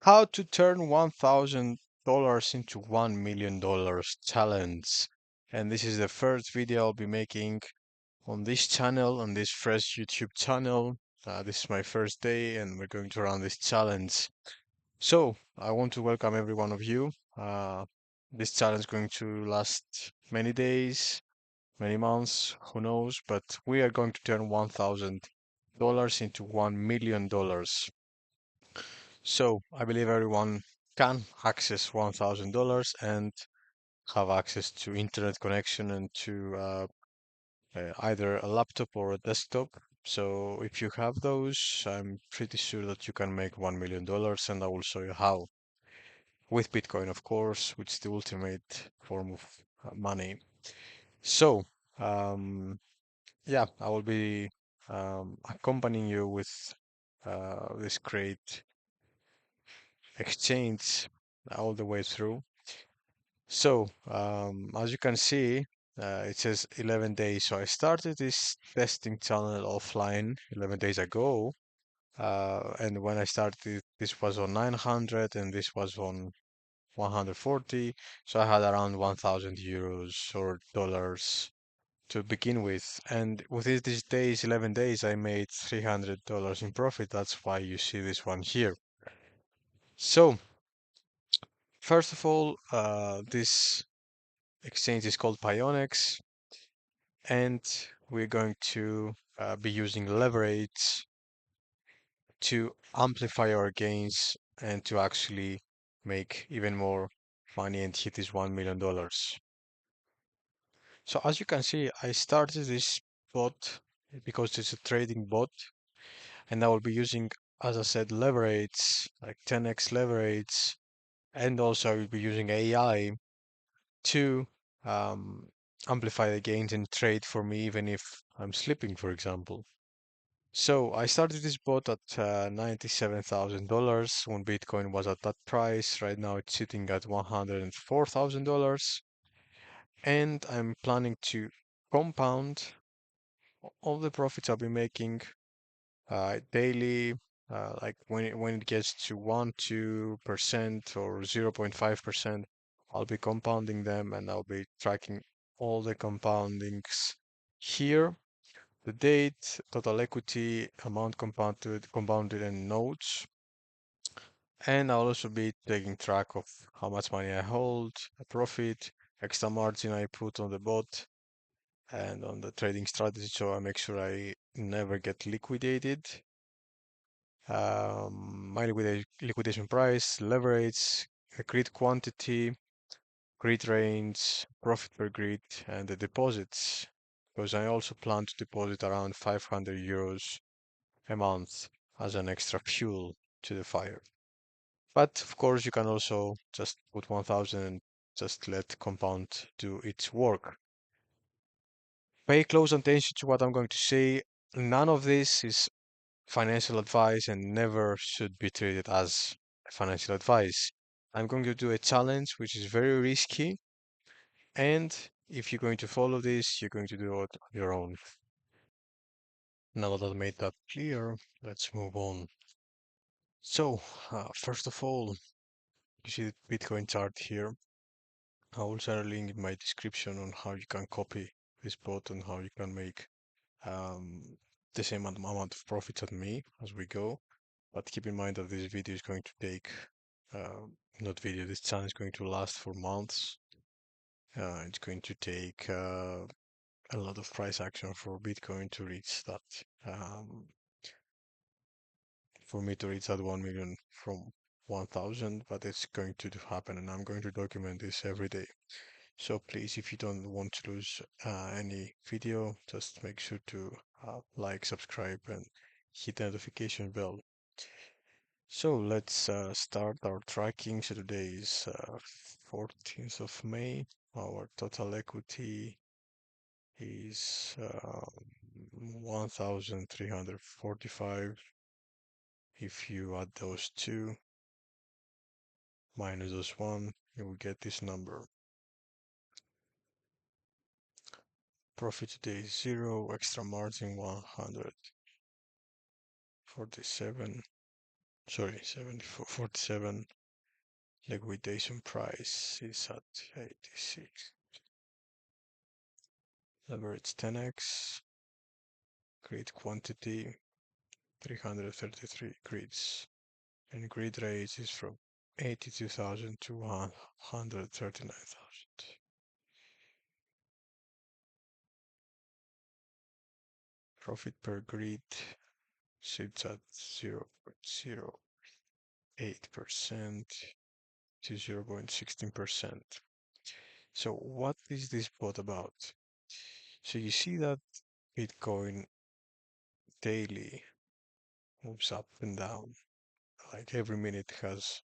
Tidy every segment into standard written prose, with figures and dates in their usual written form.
How to turn $1,000 into $1 million challenge. And this is the first video I'll be making on this channel, on this fresh YouTube channel. This is my first day and we're going to run this challenge. So I want to welcome every one of you. This challenge is going to last many days, many months, who knows, but we are going to turn $1,000 into $1 million. So I believe everyone can access $1,000 and have access to internet connection and to either a laptop or a desktop. So if you have those, I'm pretty sure that you can make $1 million, and I will show you how. With Bitcoin, of course, which is the ultimate form of money. So, um, yeah, I will be accompanying you with this great exchange all the way through. So, as you can see, it says 11 days. So I started this testing channel offline 11 days ago. And when I started, this was on 900 and this was on 140. So I had around 1,000 euros or dollars to begin with. And within these days, 11 days, I made $300 in profit. That's why you see this one here. So, first of all, this exchange is called Pionex, and we're going to be using leverage to amplify our gains and to actually make even more money and hit this $1 million. So as you can see, I started this bot because it's a trading bot, and I will be using, as I said, leverage, like 10x leverage, and also I will be using AI to um, amplify the gains and trade for me, even if I'm sleeping, for example. So I started this bot at $97,000 when Bitcoin was at that price. Right now it's sitting at $104,000, and I'm planning to compound all the profits I'll be making daily. Like when it gets to 1-2% or 0.5%, I'll be compounding them and I'll be tracking all the compoundings here. The date, total equity, amount compounded, and notes. And I'll also be taking track of how much money I hold, a profit, extra margin I put on the bot, and on the trading strategy, so I make sure I never get liquidated. My liquidation price, leverage, agreed quantity, grid range, profit per grid, and the deposits, because I also plan to deposit around 500 euros a month as an extra fuel to the fire. But of course, you can also just put 1,000 and just let compound do its work. Pay close attention to what I'm going to say. None of this is financial advice and never should be treated as financial advice. I'm going to do a challenge which is very risky, and if you're going to follow this, you're going to do it on your own. Now that I've made that clear, let's move on. So, first of all, you see the Bitcoin chart here. I will share a link in my description on how you can copy this bot and how you can make um, the same amount of profits as me as we go. But keep in mind that this video is going to take, not video, this channel is going to last for months. It's going to take a lot of price action for Bitcoin to reach that, for me to reach that 1 million from 1,000, but it's going to happen and I'm going to document this every day. So please, if you don't want to lose any video, just make sure to like, subscribe, and hit the notification bell. So let's start our tracking. So today is 14th of May. Our total equity is 1,345. If you add those two minus those one, you will get this number. Profit today is 0, extra margin 147. Sorry, 74.47. Liquidation price is at 86. Leverage 10x. Grid quantity 333 grids. And grid raise is from 82,000 to 139,000. Profit per grid sits at 0.08% to 0.16%. So what is this bot about? So you see that Bitcoin daily moves up and down. Like every minute has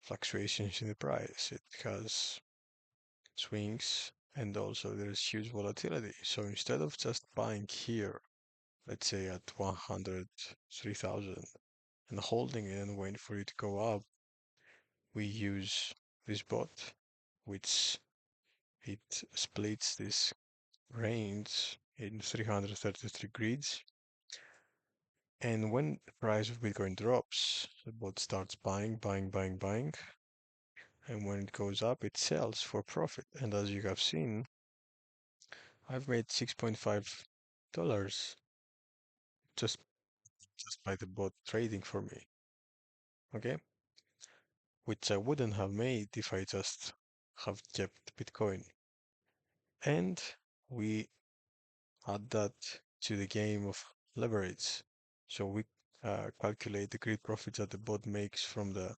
fluctuations in the price. It has swings and also there's huge volatility. So instead of just buying here, let's say at 103,000 and holding it and waiting for it to go up, we use this bot, which it splits this range in 333 grids. And when the price of Bitcoin drops, the bot starts buying, buying, buying, buying. And when it goes up, it sells for profit. And as you have seen, I've made $6.5 just just by the bot trading for me. Okay? Which I wouldn't have made if I just have kept Bitcoin. And we add that to the game of leverage. So we calculate the grid profits that the bot makes from the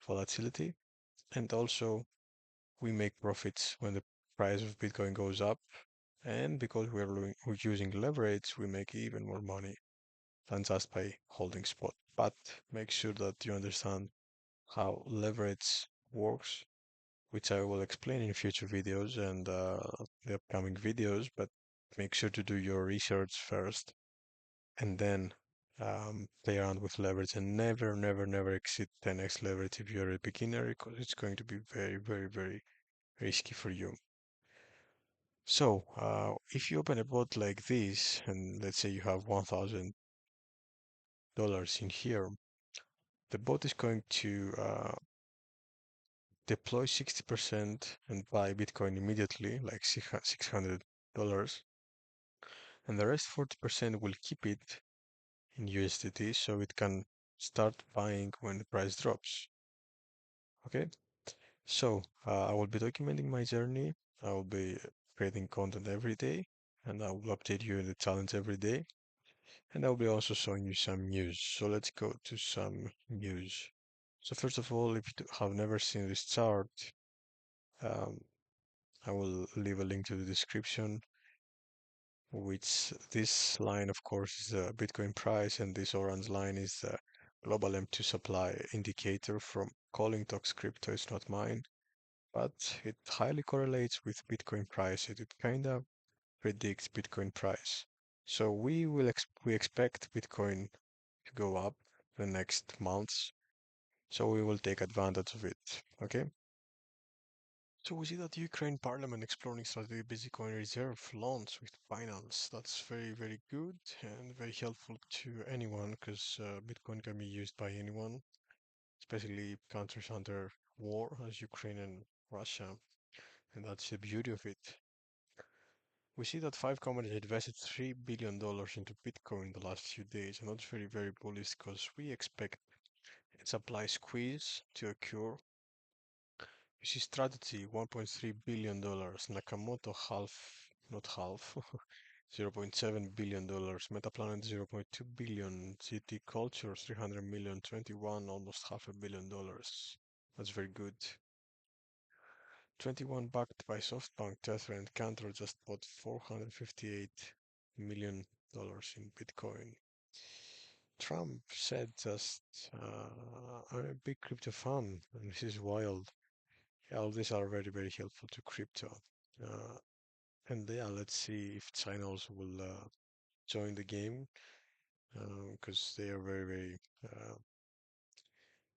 volatility, and also we make profits when the price of Bitcoin goes up. And because we're using leverage, we make even more money than just by holding spot. But make sure that you understand how leverage works, which I will explain in future videos and the upcoming videos. But make sure to do your research first and then play around with leverage and never, never, never exceed 10x leverage if you're a beginner because it's going to be very, very, very risky for you. So, if you open a bot like this, and let's say you have $1,000 in here, the bot is going to deploy 60% and buy Bitcoin immediately, like $600, and the rest 40% will keep it in USDT so it can start buying when the price drops. Okay, so I will be documenting my journey. I will be creating content every day, and I will update you in the challenge every day. And I'll be also showing you some news. So let's go to some news. So first of all, if you have never seen this chart, um, I will leave a link to the description, which this line, of course, is the Bitcoin price, and this orange line is the global M2 supply indicator from Calling Talks Crypto. It's not mine, but it highly correlates with Bitcoin price. It kind of predicts Bitcoin price. So we expect Bitcoin to go up the next months. So we will take advantage of it. Okay. So we see that Ukraine Parliament exploring strategic Bitcoin reserve loans with finance. That's very, very good and very helpful to anyone because Bitcoin can be used by anyone, especially countries under war as Ukraine and Russia. And that's the beauty of it. We see that five companies invested $3 billion into Bitcoin in the last few days, and that's very, very bullish because we expect a supply squeeze to occur. You see strategy $1.3 billion, Nakamoto not half, $0.7 billion, Metaplanet 0.2 billion, GT Culture 300 million, 21 almost $500 million. That's very good. 21 backed by SoftBank, Tether, and Cantor just bought $458 million in Bitcoin. Trump said just, I'm a big crypto fan, and this is wild. Yeah, all these are very, very helpful to crypto. Uh, and yeah, let's see if China also will join the game because they are very, very,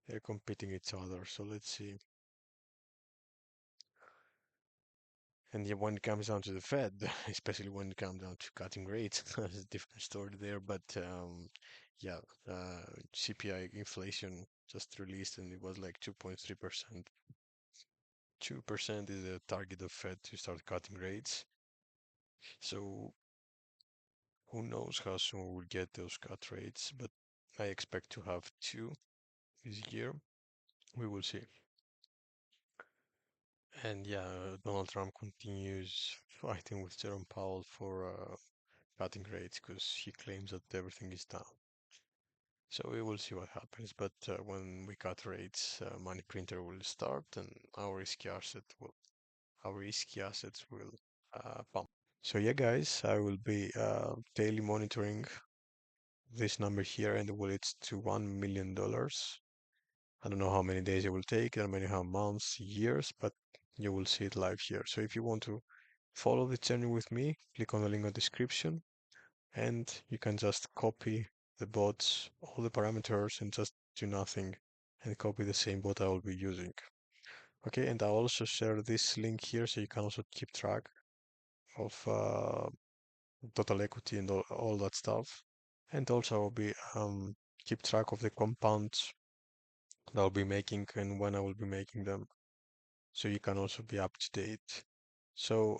they're competing each other. So let's see. And yeah, when it comes down to the Fed, especially when it comes down to cutting rates, that's a different story there. But yeah, CPI inflation just released and it was like 2.3%. 2% is the target of Fed to start cutting rates. So who knows how soon we'll get those cut rates, but I expect to have two this year. We will see. And yeah, Donald Trump continues fighting with Jerome Powell for cutting rates because he claims that everything is down. So we will see what happens. But when we cut rates, money printer will start, and our risky assets will pump. So yeah, guys, I will be daily monitoring this number here, and will it's to $1 million. I don't know how many days it will take, I don't know how months, years, but you will see it live here. So if you want to follow the journey with me, click on the link in the description, and you can just copy the bots, all the parameters, and just do nothing, and copy the same bot I will be using. Okay, and I'll also share this link here so you can also keep track of total equity and all that stuff. And also I'll be keep track of the compounds that I'll be making and when I will be making them, so you can also be up to date. So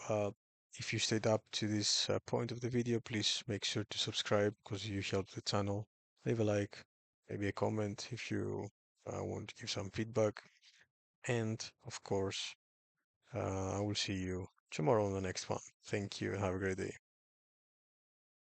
if you stayed up to this point of the video, please make sure to subscribe because you help the channel. Leave a like, maybe a comment if you want to give some feedback. And of course, I will see you tomorrow on the next one. Thank you and have a great day.